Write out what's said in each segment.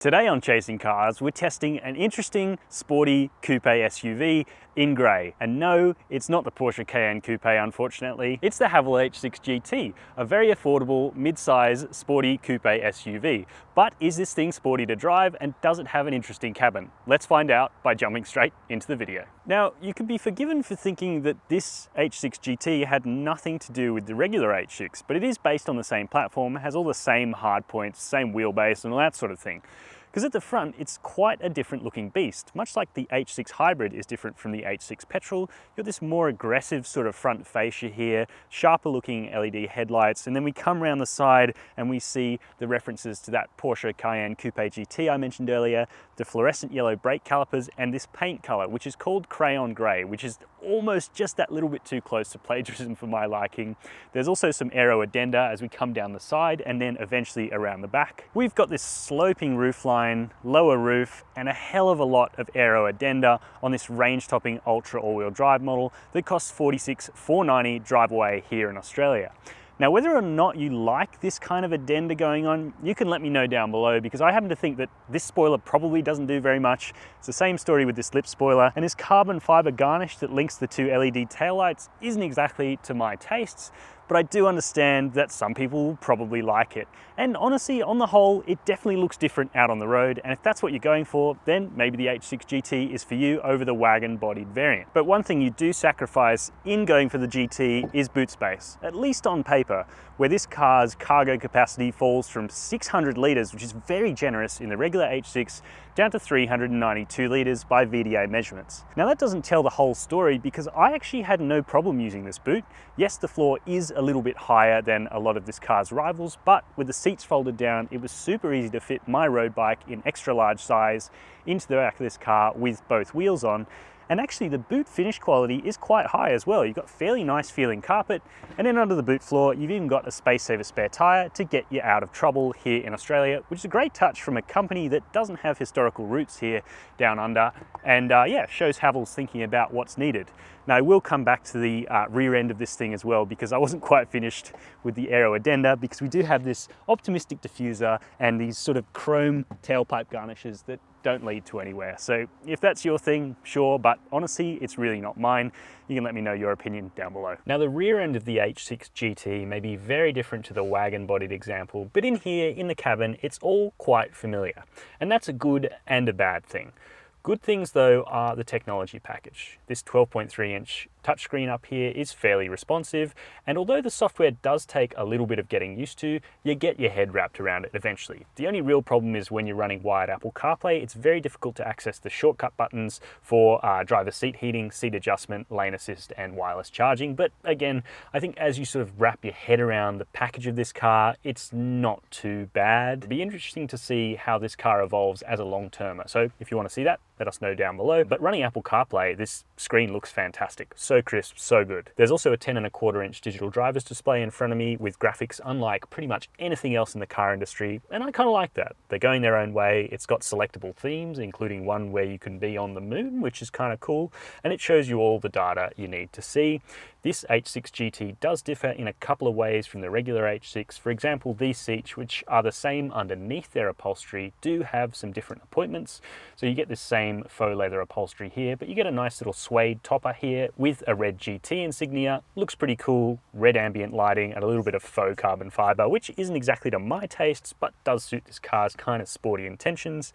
Today on Chasing Cars, we're testing an interesting sporty coupe SUV in grey. And no, it's not the Porsche Cayenne coupe, unfortunately. It's the Haval H6 GT, a very affordable mid-size sporty coupe SUV. But is this thing sporty to drive, and does it have an interesting cabin? Let's find out by jumping straight into the video. Now, you can be forgiven for thinking that this H6 GT had nothing to do with the regular H6, but it is based on the same platform, has all the same hard points, same wheelbase and all that sort of thing. Because at the front, it's quite a different looking beast. Much like the H6 Hybrid is different from the H6 Petrol, you've got this more aggressive sort of front fascia here, sharper looking LED headlights, and then we come around the side and we see the references to that Porsche Cayenne Coupe GT I mentioned earlier, the fluorescent yellow brake calipers, and this paint color, which is called crayon gray, which is almost just that little bit too close to plagiarism for my liking. There's also some aero addenda as we come down the side and then eventually around the back. We've got this sloping roofline, lower roof, and a hell of a lot of aero addenda on this range-topping ultra all-wheel drive model that costs $46,490 driveaway here in Australia. Now, whether or not you like this kind of addenda going on, you can let me know down below, because I happen to think that this spoiler probably doesn't do very much. It's the same story with this lip spoiler, and this carbon fiber garnish that links the two LED taillights isn't exactly to my tastes, but I do understand that some people will probably like it. And honestly, on the whole, it definitely looks different out on the road, and if that's what you're going for, then maybe the H6 GT is for you over the wagon-bodied variant. But one thing you do sacrifice in going for the GT is boot space, at least on paper, where this car's cargo capacity falls from 600 litres, which is very generous in the regular H6, down to 392 litres by VDA measurements. Now that doesn't tell the whole story, because I actually had no problem using this boot. Yes, the floor is a little bit higher than a lot of this car's rivals, but with the seats folded down, it was super easy to fit my road bike in extra large size into the back of this car with both wheels on. And actually the boot finish quality is quite high as well. You've got fairly nice feeling carpet, and then under the boot floor, you've even got a space saver spare tyre to get you out of trouble here in Australia, which is a great touch from a company that doesn't have historical roots here down under. And yeah, shows Haval's thinking about what's needed. Now I will come back to the rear end of this thing as well, because I wasn't quite finished with the aero addenda, because we do have this optimistic diffuser and these sort of chrome tailpipe garnishes that don't lead to anywhere. So if that's your thing, sure, but honestly, it's really not mine. You can let me know your opinion down below. Now the rear end of the H6 GT may be very different to the wagon-bodied example, but in here, in the cabin, it's all quite familiar. And that's a good and a bad thing. Good things though are the technology package. This 12.3-inch touchscreen up here is fairly responsive, and although the software does take a little bit of getting used to, you get your head wrapped around it eventually. The only real problem is when you're running wired Apple CarPlay, it's very difficult to access the shortcut buttons for driver seat heating, seat adjustment, lane assist, and wireless charging. But again, I think as you sort of wrap your head around the package of this car, it's not too bad. It'll be interesting to see how this car evolves as a long-termer. So if you want to see that, let us know down below. But running Apple CarPlay, this screen looks fantastic. So crisp, so good. There's also a 10.25-inch digital driver's display in front of me with graphics unlike pretty much anything else in the car industry, and I kind of like that. They're going their own way. It's got selectable themes, including one where you can be on the moon, which is kind of cool, and it shows you all the data you need to see. This H6 GT does differ in a couple of ways from the regular H6. For example, these seats, which are the same underneath their upholstery, do have some different appointments. So you get this same faux leather upholstery here, but you get a nice little suede topper here with a red GT insignia. Looks pretty cool, red ambient lighting and a little bit of faux carbon fiber, which isn't exactly to my tastes, but does suit this car's kind of sporty intentions.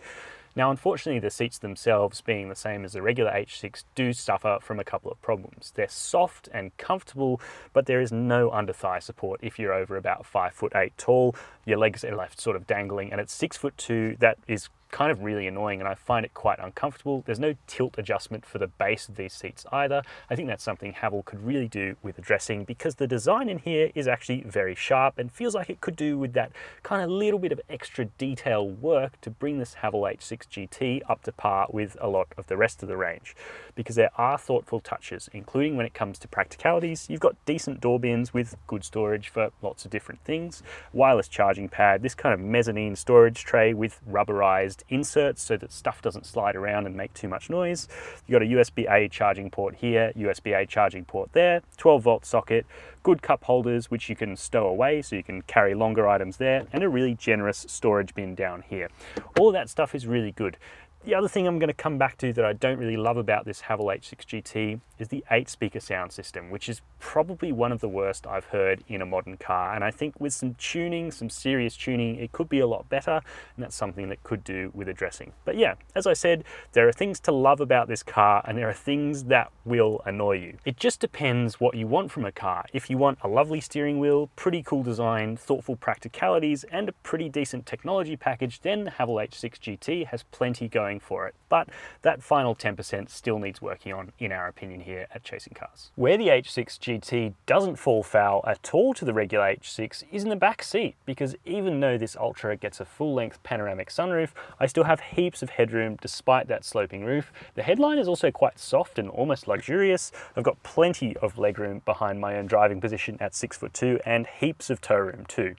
Now, unfortunately, the seats themselves, being the same as the regular H6, do suffer from a couple of problems. They're soft and comfortable, but there is no under-thigh support if you're over about 5'8" tall. Your legs are left sort of dangling, and at 6'2", that is kind of really annoying, and I find it quite uncomfortable. There's no tilt adjustment for the base of these seats either. I think that's something Haval could really do with addressing, because the design in here is actually very sharp and feels like it could do with that kind of little bit of extra detail work to bring this Haval H6 GT up to par with a lot of the rest of the range, because there are thoughtful touches, including when it comes to practicalities. You've got decent door bins with good storage for lots of different things, wireless charging pad, this kind of mezzanine storage tray with rubberized inserts so that stuff doesn't slide around and make too much noise. You've got a USB-A charging port here, USB-A charging port there, 12-volt socket, good cup holders which you can stow away so you can carry longer items there, and a really generous storage bin down here. All of that stuff is really good. The other thing I'm going to come back to that I don't really love about this Haval H6 GT is the 8-speaker sound system, which is probably one of the worst I've heard in a modern car. And I think with some tuning, some serious tuning, it could be a lot better, and that's something that could do with addressing. But yeah, as I said, there are things to love about this car, and there are things that will annoy you. It just depends what you want from a car. If you want a lovely steering wheel, pretty cool design, thoughtful practicalities, and a pretty decent technology package, then the Haval H6 GT has plenty going for it. But that final 10% still needs working on, in our opinion, here at Chasing Cars. Where the H6 GT doesn't fall foul at all to the regular H6 is in the back seat, because even though this Ultra gets a full-length panoramic sunroof, I still have heaps of headroom despite that sloping roof. The headline is also quite soft and almost luxurious. I've got plenty of legroom behind my own driving position at 6'2" and heaps of toe room too.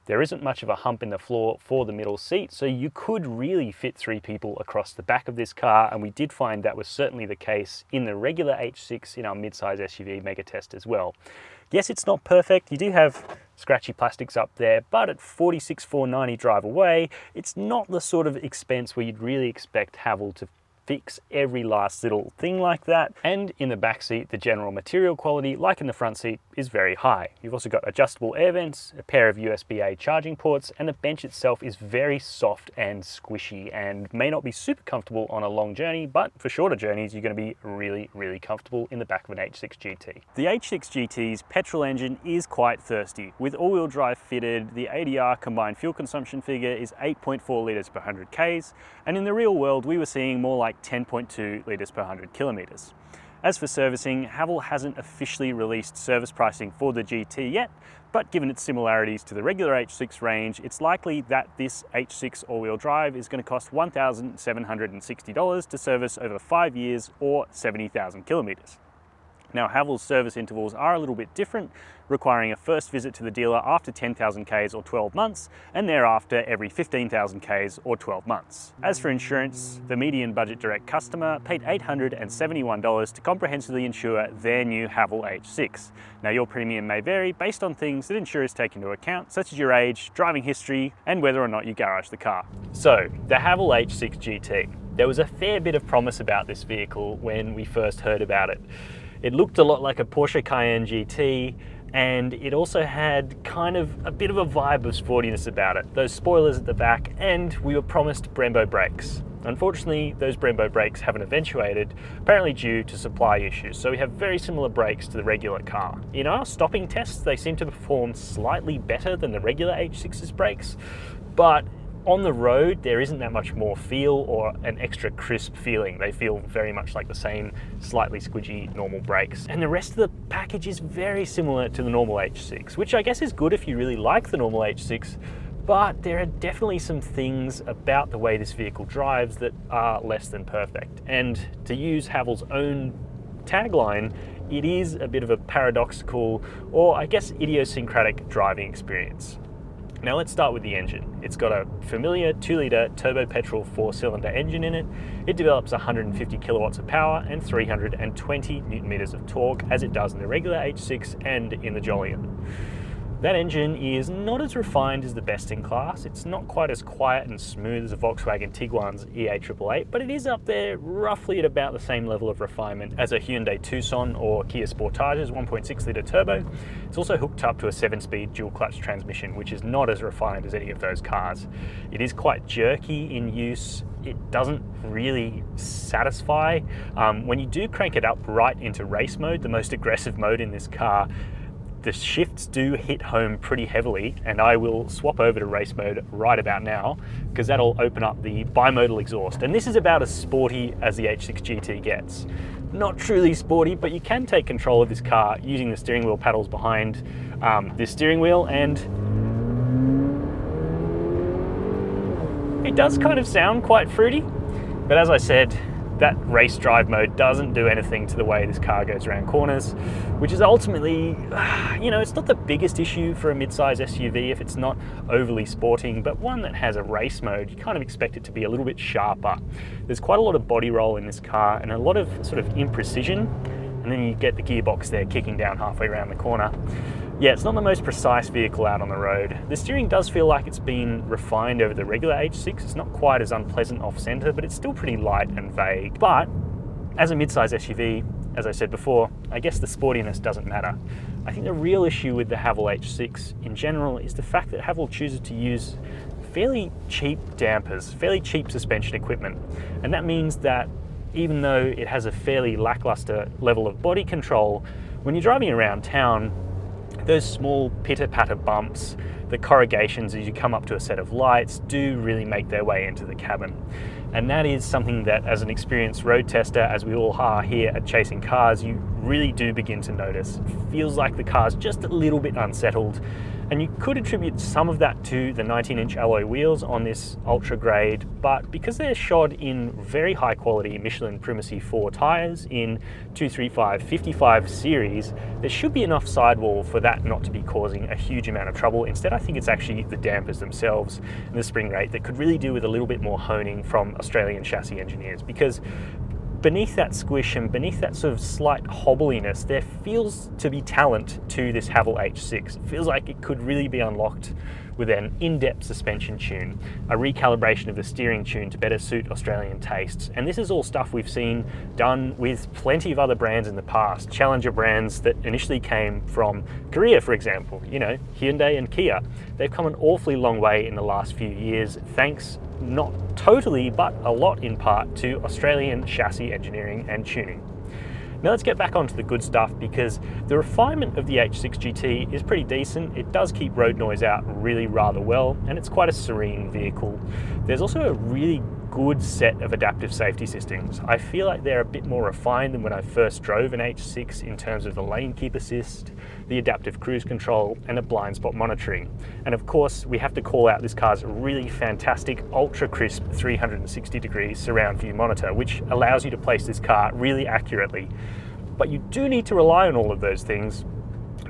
There isn't much of a hump in the floor for the middle seat, so you could really fit 3 people across the back of this car, and we did find that was certainly the case in the regular H6 in our midsize SUV mega test as well. Yes, it's not perfect. You do have scratchy plastics up there, but at $46,490 drive away, it's not the sort of expense where you'd really expect Haval to fix every last little thing like that. And in the back seat, the general material quality, like in the front seat, is very high. You've also got adjustable air vents, a pair of USB-A charging ports, and the bench itself is very soft and squishy and may not be super comfortable on a long journey, but for shorter journeys, you're going to be really, really comfortable in the back of an H6 GT. The H6 GT's petrol engine is quite thirsty. With all-wheel drive fitted, the ADR combined fuel consumption figure is 8.4 litres per 100 Ks, and in the real world, we were seeing more like 10.2 litres per 100 kilometres. As for servicing, Haval hasn't officially released service pricing for the GT yet, but given its similarities to the regular H6 range, it's likely that this H6 all-wheel drive is going to cost $1,760 to service over 5 years or 70,000 kilometres. Now, Haval's service intervals are a little bit different, requiring a first visit to the dealer after 10,000 Ks or 12 months, and thereafter every 15,000 Ks or 12 months. As for insurance, the median budget direct customer paid $871 to comprehensively insure their new Haval H6. Now, your premium may vary based on things that insurers take into account, such as your age, driving history, and whether or not you garage the car. So, the Haval H6 GT. There was a fair bit of promise about this vehicle when we first heard about it. It looked a lot like a Porsche Cayenne GT, and it also had kind of a bit of a vibe of sportiness about it. Those spoilers at the back, and we were promised Brembo brakes. Unfortunately, those Brembo brakes haven't eventuated, apparently due to supply issues, so we have very similar brakes to the regular car. In our stopping tests, they seem to perform slightly better than the regular H6's brakes, but on the road, there isn't that much more feel or an extra crisp feeling. They feel very much like the same slightly squidgy normal brakes. And the rest of the package is very similar to the normal H6, which I guess is good if you really like the normal H6, but there are definitely some things about the way this vehicle drives that are less than perfect. And to use Haval's own tagline, it is a bit of a paradoxical, or I guess idiosyncratic driving experience. Now let's start with the engine. It's got a familiar 2-litre turbo petrol 4-cylinder engine in it. It develops 150 kilowatts of power and 320 newton meters of torque, as it does in the regular H6 and in the Joliet. That engine is not as refined as the best in class. It's not quite as quiet and smooth as a Volkswagen Tiguan's EA888, but it is up there roughly at about the same level of refinement as a Hyundai Tucson or Kia Sportage's 1.6-litre turbo. It's also hooked up to a 7-speed dual-clutch transmission, which is not as refined as any of those cars. It is quite jerky in use. It doesn't really satisfy. When you do crank it up right into race mode, the most aggressive mode in this car, the shifts do hit home pretty heavily, and I will swap over to race mode right about now because that'll open up the bimodal exhaust. And this is about as sporty as the H6 GT gets. Not truly sporty, but you can take control of this car using the steering wheel paddles behind this steering wheel, and it does kind of sound quite fruity. But as I said, that race drive mode doesn't do anything to the way this car goes around corners, which is ultimately, it's not the biggest issue for a mid-size SUV if it's not overly sporting, but one that has a race mode, you kind of expect it to be a little bit sharper. There's quite a lot of body roll in this car and a lot of sort of imprecision, and then you get the gearbox there kicking down halfway around the corner. Yeah, it's not the most precise vehicle out on the road. The steering does feel like it's been refined over the regular H6. It's not quite as unpleasant off-center, but it's still pretty light and vague. But as a mid-size SUV, as I said before, I guess the sportiness doesn't matter. I think the real issue with the Haval H6 in general is the fact that Haval chooses to use fairly cheap dampers, fairly cheap suspension equipment. And that means that even though it has a fairly lackluster level of body control, when you're driving around town, those small pitter-patter bumps, the corrugations as you come up to a set of lights do really make their way into the cabin. And that is something that, as an experienced road tester, as we all are here at Chasing Cars, you really do begin to notice. It feels like the car's just a little bit unsettled, and you could attribute some of that to the 19-inch alloy wheels on this Ultra grade, but because they're shod in very high quality Michelin Primacy 4 tyres in 235/55 series, there should be enough sidewall for that not to be causing a huge amount of trouble. Instead, I think it's actually the dampers themselves and the spring rate that could really do with a little bit more honing from Australian chassis engineers, because beneath that squish and beneath that sort of slight hobbliness, there feels to be talent to this Haval H6. It feels like it could really be unlocked with an in-depth suspension tune, a recalibration of the steering tune to better suit Australian tastes. And this is all stuff we've seen done with plenty of other brands in the past. Challenger brands that initially came from Korea, for example, Hyundai and Kia. They've come an awfully long way in the last few years, thanks not totally, but a lot in part to Australian chassis engineering and tuning. Now let's get back onto the good stuff, because the refinement of the H6 GT is pretty decent. It does keep road noise out really rather well, and it's quite a serene vehicle. There's also a really good set of adaptive safety systems. I feel like they're a bit more refined than when I first drove an H6 in terms of the lane keep assist, the adaptive cruise control, and the blind spot monitoring. And of course, we have to call out this car's really fantastic ultra crisp 360-degree surround view monitor, which allows you to place this car really accurately. But you do need to rely on all of those things,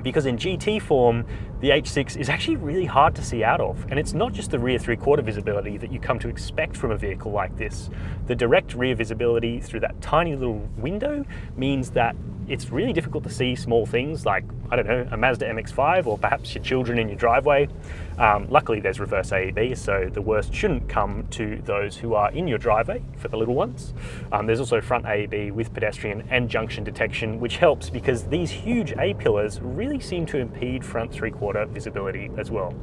because in GT form, the H6 is actually really hard to see out of. And it's not just the rear three-quarter visibility that you come to expect from a vehicle like this. The direct rear visibility through that tiny little window means that it's really difficult to see small things like, I don't know, a Mazda MX-5 or perhaps your children in your driveway. Luckily there's reverse AEB, so the worst shouldn't come to those who are in your driveway for the little ones. There's also front AEB with pedestrian and junction detection, which helps because these huge A-pillars really seem to impede front three-quarter visibility as well.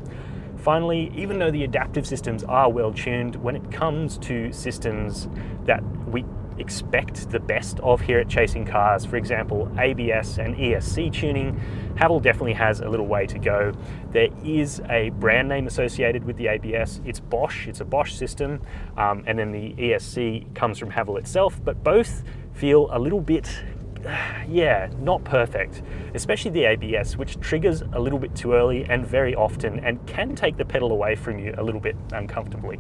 Finally, even though the adaptive systems are well tuned, when it comes to systems that we expect the best of here at Chasing Cars, for example, ABS and ESC tuning, Haval definitely has a little way to go. There is a brand name associated with the ABS. It's Bosch, it's a Bosch system, and then the ESC comes from Haval itself, but both feel a little bit not perfect, especially the ABS, which triggers a little bit too early and very often and can take the pedal away from you a little bit uncomfortably.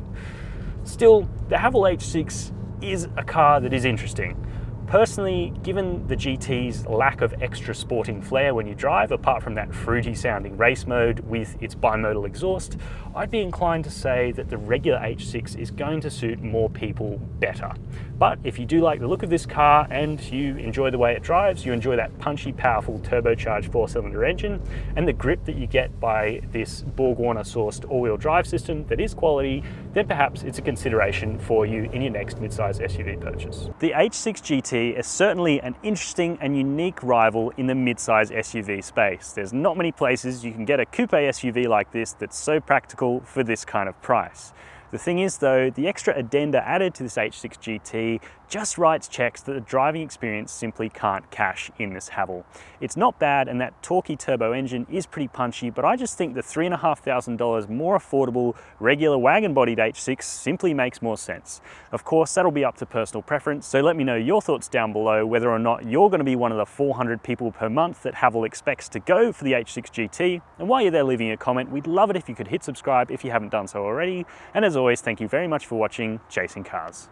Still, the Haval H6 is a car that is interesting. Personally, given the GT's lack of extra sporting flair when you drive, apart from that fruity sounding race mode with its bimodal exhaust, I'd be inclined to say that the regular H6 is going to suit more people better. But if you do like the look of this car and you enjoy the way it drives, you enjoy that punchy, powerful turbocharged 4-cylinder engine and the grip that you get by this BorgWarner sourced all-wheel drive system that is quality, then perhaps it's a consideration for you in your next midsize SUV purchase. The H6 GT is certainly an interesting and unique rival in the midsize SUV space. There's not many places you can get a coupe SUV like this that's so practical for this kind of price. The thing is though, the extra addenda added to this H6 GT just writes checks that the driving experience simply can't cash in this Haval. It's not bad, and that torquey turbo engine is pretty punchy, but I just think the $3,500 more affordable regular wagon-bodied H6 simply makes more sense. Of course, that'll be up to personal preference, so let me know your thoughts down below whether or not you're going to be one of the 400 people per month that Haval expects to go for the H6 GT. And while you're there leaving a comment, we'd love it if you could hit subscribe if you haven't done so already. And as always, thank you very much for watching Chasing Cars.